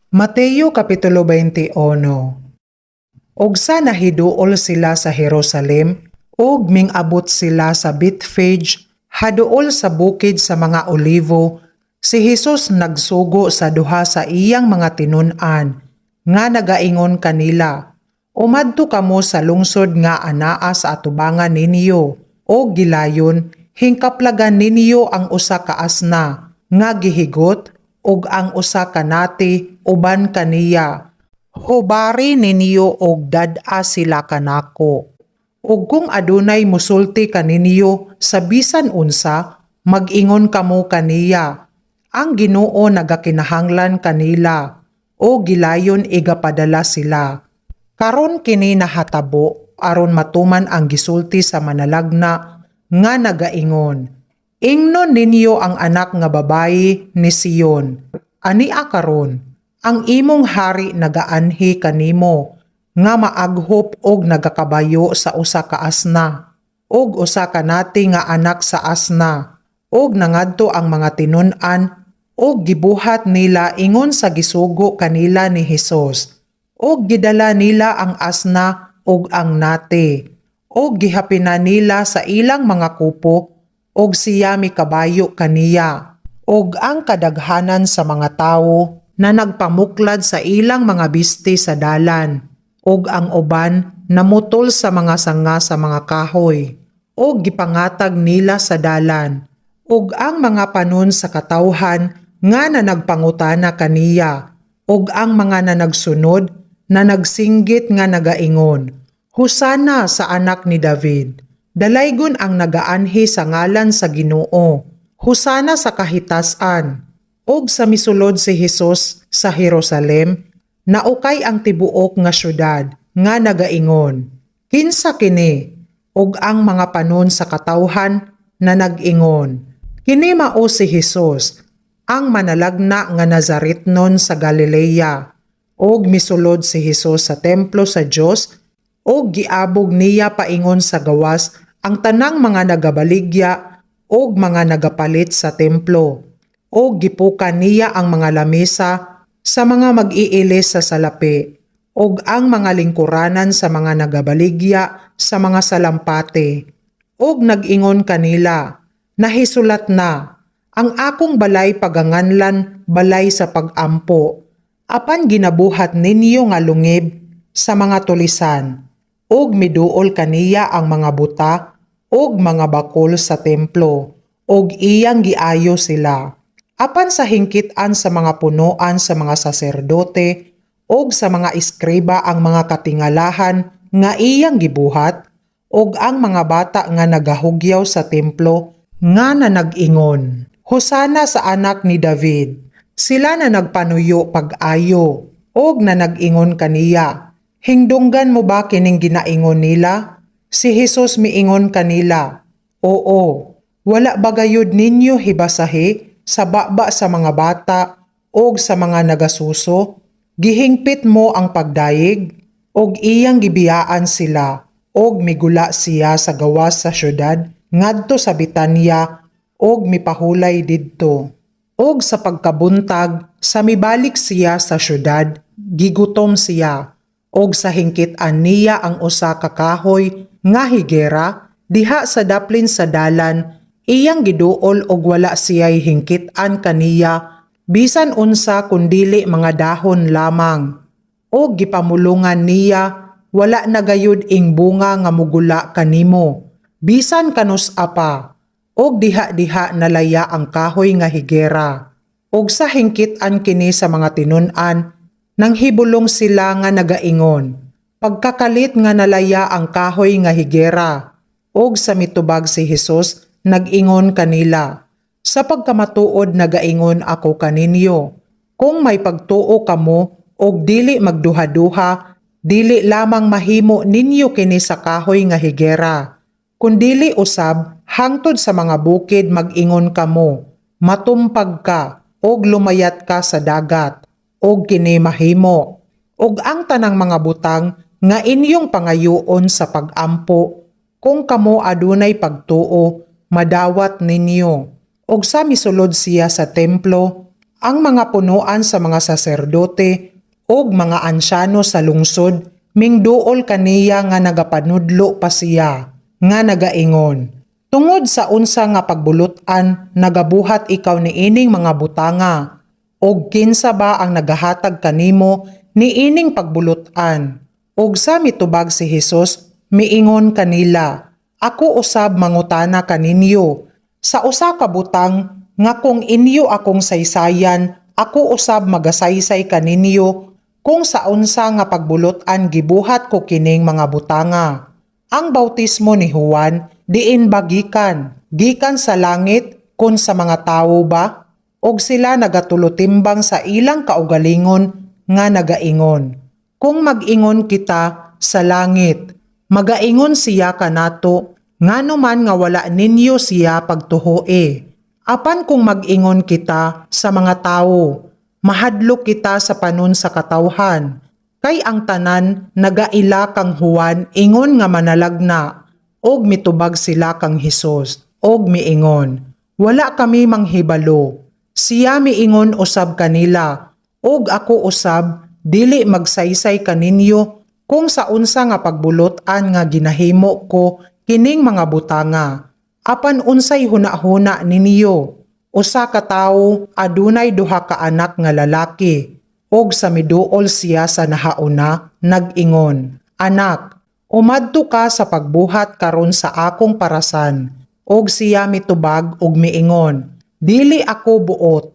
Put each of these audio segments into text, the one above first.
Mateo Kapitulo 21. Og sa nahiduol sila sa Jerusalem, og mingabot sila sa Bethphage, haduol sa bukid sa mga olivo, si Jesus nagsugo sa duha sa iyang mga tinun-an, nga nagaingon kanila, "Umadto kamo sa lungsod nga anaa sa atubangan ninyo, o gilayon, hingkaplagan ninyo ang usa ka asna, nga gihigot, ug ang usa ka nati uban kaniya. Hubari ninyo og dad-a sila kanako. Ug kung adunay musulti kaninyo sa bisan unsa, mag-ingon kamo kaniya. Ang Ginoo nagakinahanglan kanila, o gilayon igapadala sila. Karon kini nahatabo aron matuman ang gisulti sa manalagna nga nagaingon, ingnon ninyo ang anak nga babayi ni Sion. Ania karon, ang imong hari nagaanhi kanimo, nga maaghop og nagakabayo sa usa ka asna, og usa ka nati nga anak sa asna, og nangadto ang mga tinun-an, og gibuhat nila ingon sa gisugo kanila ni Hesus, og gidala nila ang asna og ang nati, og gihapinan nila sa ilang mga kupo, og siya mikabayo kaniya, og ang kadaghanan sa mga tawo na nagpamuklad sa ilang mga biste sa dalan, og ang uban namutol sa mga sanga sa mga kahoy, og gipangatag nila sa dalan, og ang mga panon sa katawhan nga nagpangutana kaniya, og ang mga nanagsunod na nagsinggit nga nagaingon, "Husana sa anak ni David, dalaygon ang nagaanhi sa ngalan sa Ginoo, husana sa kahitasan." Og sa misulod si Hesus sa Jerusalem, naukay ang tibuok nga syudad nga nagaingon, "Kinsa kini?" Og ang mga panon sa katawhan na nag-ingon, "Kini mao si Hesus, ang manalagna nga Nazaretnon sa Galilea." Og misulod si Hesus sa templo sa Dios, og giabog niya paingon sa gawas ang tanang mga nagabaligya og mga nagapalit sa templo, og gipukan niya ang mga lamesa sa mga mag-iilis sa salapi, og ang mga lingkuranan sa mga nagabaligya sa mga salampate, og nag-ingon kanila, "Nahisulat na, ang akong balay paganganlan balay sa pag-ampo, apan ginabuhat ninyo nga lungib sa mga tulisan." Og miduol kaniya ang mga buta og mga bakol sa templo, og iyang giayo sila. Apan sa hingkit-an sa mga punuan sa mga saserdote og sa mga iskriba ang mga katingalahan nga iyang gibuhat, og ang mga bata nga nagahugyaw sa templo nga nag-ingon, "Hosana sa anak ni David." Sila na nagpanuyo pag-ayo, og na nag-ingon kaniya, "Hingdunggan mo ba kining ginaingon nila?" Si Hesus miingon kanila, "Oo, wala ba gayud ninyo hibasahi sa baba sa mga bata og sa mga nagasuso? Gihingpit mo ang pagdayeg." Og iyang gibiyaan sila, og migula siya sa gawas sa syudad ngadto sa Betania, og mipahulay didto. Og sa pagkabuntag, sa mibalik siya sa syudad, gigutom siya, og sa hingkit-an niya ang usa ka kahoy nga higera diha sa daplin sa dalan, iyang giduol og wala siya'y hingkit-an kaniya bisan unsa kundili mga dahon lamang. Og gipamulungan niya, "Wala na gayud ing bunga nga mugula kanimo, bisan kanus-a pa." Og diha-diha nalaya ang kahoy nga higera. Og sa hingkit-an kini sa mga tinun-an, nanghibulong sila nga nagaingon, "Pagkakalit nga nalaya ang kahoy nga higera." Og sa mitubag si Hesus, nag-ingon kanila, "Sa pagkamatuod nagaingon ako kaninyo, kung may pagtuo kamo og dili magduha-duha, dili lamang mahimo ninyo kini sa kahoy nga higera, kundili usab hangtod sa mga bukid mag-ingon kamo, matumpag ka og lumayat ka sa dagat, og kini mahimo. Og ang tanang mga butang nga inyong pangayoon sa pag-ampo, kung kamo adunay pagtuo, madawat ninyo." Og sa misulod siya sa templo, Ang mga punuan sa mga saserdote ug mga ansyano sa lungsod mingduol kaniya nga nagapanudlo pa siya nga nagaingon, tungod sa unsa nga pagbulutan nagabuhat ikaw niining mga butanga ug kinsa ba ang nagahatag kanimo niining pagbulutan? Ug sa mitubag si Hesus miingon kanila, ako usab mangutana kaninyo sa usa ka butang nga kung inyo akong saysayan, ako usab magasaysay kaninyo kung sa unsa nga pagbulutan gibuhat ko kining mga butanga. Ang bautismo ni Juan diin ba gikan sa langit kun sa mga tawo ba? Og sila nagatulutimbang sa ilang kaugalingon nga nagaingon, kung mag-ingon kita sa langit, magaingon siya kanato, ngano man nga wala ninyo siya pagtuhoe. Apan kung mag-ingon kita sa mga tawo, mahadlok kita sa panon sa katawhan. Kay ang tanan nagaila kang Juan ingon nga manalagna, og mitubag sila kang Hesus, og miingon, wala kami manghibalo. Siya miingon usab kanila, og ako usab dili magsaysay kaninyo kung sa unsa nga pagbulotan nga ginahimo ko kining mga butanga. Apan unsay huna-huna ninyo? Usa ka tawo adunay duha ka anak nga lalaki, og sa miduol siya sa nahauna nag-ingon, anak, umadto ka sa pagbuhat karon sa akong parasan. Og siya mitubag og miingon, dili ako buot.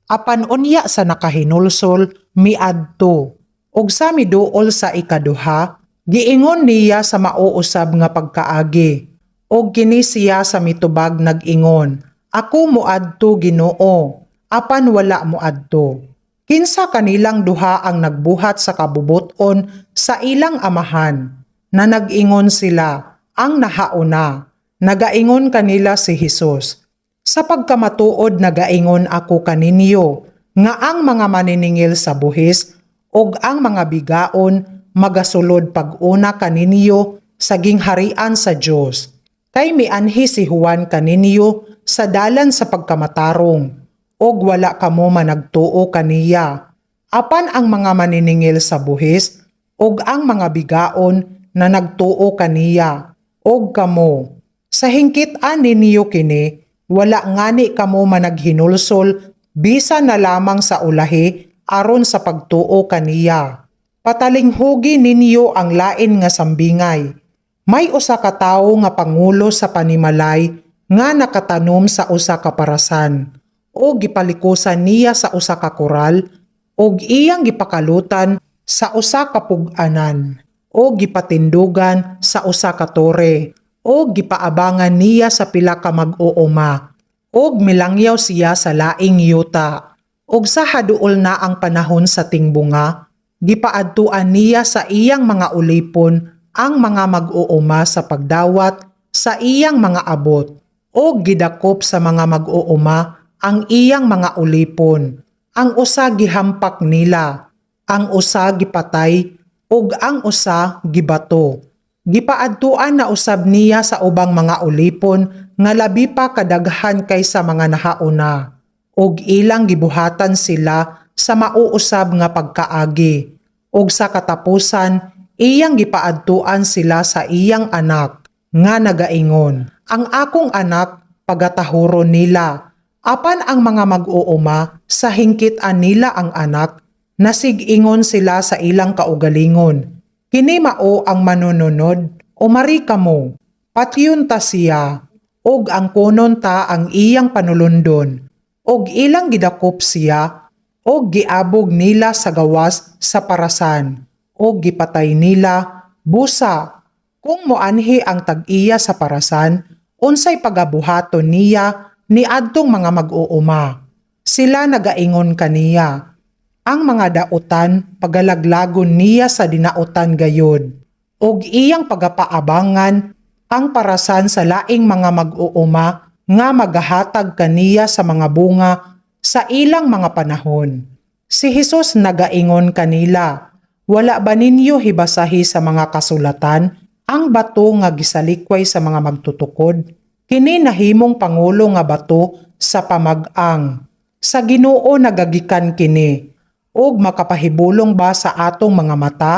Apan unya sa nakahinulsol miadto. Og sa miduol sa ikaduha, giingon niya sa mauusab nga pagkaagi. Og kini siya sa mitubag nag-ingon, ako moadto Ginoo, apan wala moadto. Kinsa kanilang duha ang nagbuhat sa kabubuton sa ilang amahan, na nag-ingon sila, ang nahauna. Nagaingon kanila si Hesus, sa pagkamatuod nagaingon ako kaninyo, nga ang mga maniningil sa buhis, og ang mga bigaon magasulod pag-una kaninyo sa gingharian sa Dios. Kay mianhi si Juan kaninyo sa dalan sa pagkamatarong, og wala kamo managtuo kaniya. Apan ang mga maniningil sa buhis, og ang mga bigaon na nagtuo kaniya, og kamo. Sa hingkit-an ninyo kini, wala ngani kamo managhinulsol, bisan na lamang sa ulahi, aron sa pagtuo kaniya. Patalinghugi ninyo ang lain nga sambingay. May usa ka tawo nga pangulo sa panimalay nga nakatanom sa usa ka parasan, o gipalikusan niya sa usa ka koral, og iyang gipakalutan sa usa ka pug-anan, o gipatindugan sa usa ka tore, o gipaabangan niya sa pila ka mag-uuma, og milangyaw siya sa laing yuta. Og sa haduol na ang panahon sa tingbunga, gipaadtuan niya sa iyang mga ulipon ang mga mag-uuma sa pagdawat sa iyang mga abot, o gidakop sa mga mag-uuma ang iyang mga ulipon. Ang usa gihampak nila, ang usa gipatay, ug ang usa gibato. Gipaadtuan na usab niya sa ubang mga ulipon nga labi pa kadaghan kaysa mga nahauna, ug ilang gibuhatan sila sa mauusab nga pagkaagi. Ug sa katapusan, iyang gipaadtuan sila sa iyang anak, nga nagaingon, ang akong anak pagatahuron nila. Apan ang mga mag-uuma, sa hingkit-an nila ang anak, nasig-ingon sila sa ilang kaugalingon. Kini mao ang manununod, o mari kamo, patyon ta siya, og ang kunon ta ang iyang panulundon, og ilang gidakop siya, og giabog nila sa gawas sa parasan, o gipatay nila, busa. Kung moanhi ang tag-iya sa parasan, unsay pagabuhaton niya ni adtong mga mag-uuma. Sila nagaingon kaniya, ang mga dautan pagalaglagon niya sa dinautan gayod, og iyang pagapaabangan ang parasan sa laing mga mag-uuma nga magahatag kaniya sa mga bunga sa ilang mga panahon. Si Hesus nagaingon kanila, wala ba ninyo hibasahi sa mga kasulatan ang bato nga gisalikway sa mga magtutukod? Kini nahimong pangulo nga bato sa pamag-ang. Sa Ginoo nagagikan kini, ug makapahibulong ba sa atong mga mata?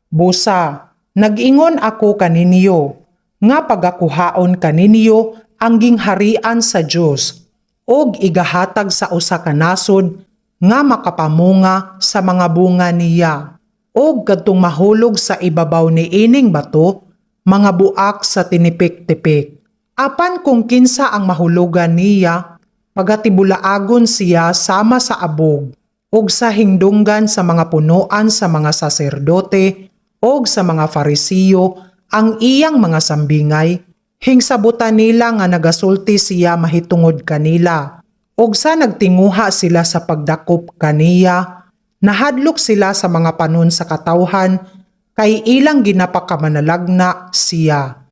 Busa, nag-ingon ako kaninyo, nga pagakuhaon kaninyo ang gingharian sa Dios, ug igahatag sa usa ka nasod nga makapamunga sa mga bunga niya. Og kadtong mahulog sa ibabaw ni ining bato, mga buak sa tinipik-tipik. Apan kung kinsa ang mahulugan niya, pagatibulaagon siya sama sa abog, ug sa hingdunggan sa mga punuan sa mga saserdote, ug sa mga Farisiyo, ang iyang mga sambingay, hingsabutan nila nga nagasulti siya mahitungod kanila. Ug sa nagtinguha sila sa pagdakop kaniya, nahadlok sila sa mga panon sa katawhan, kay ilang ginapakamanalagna siya.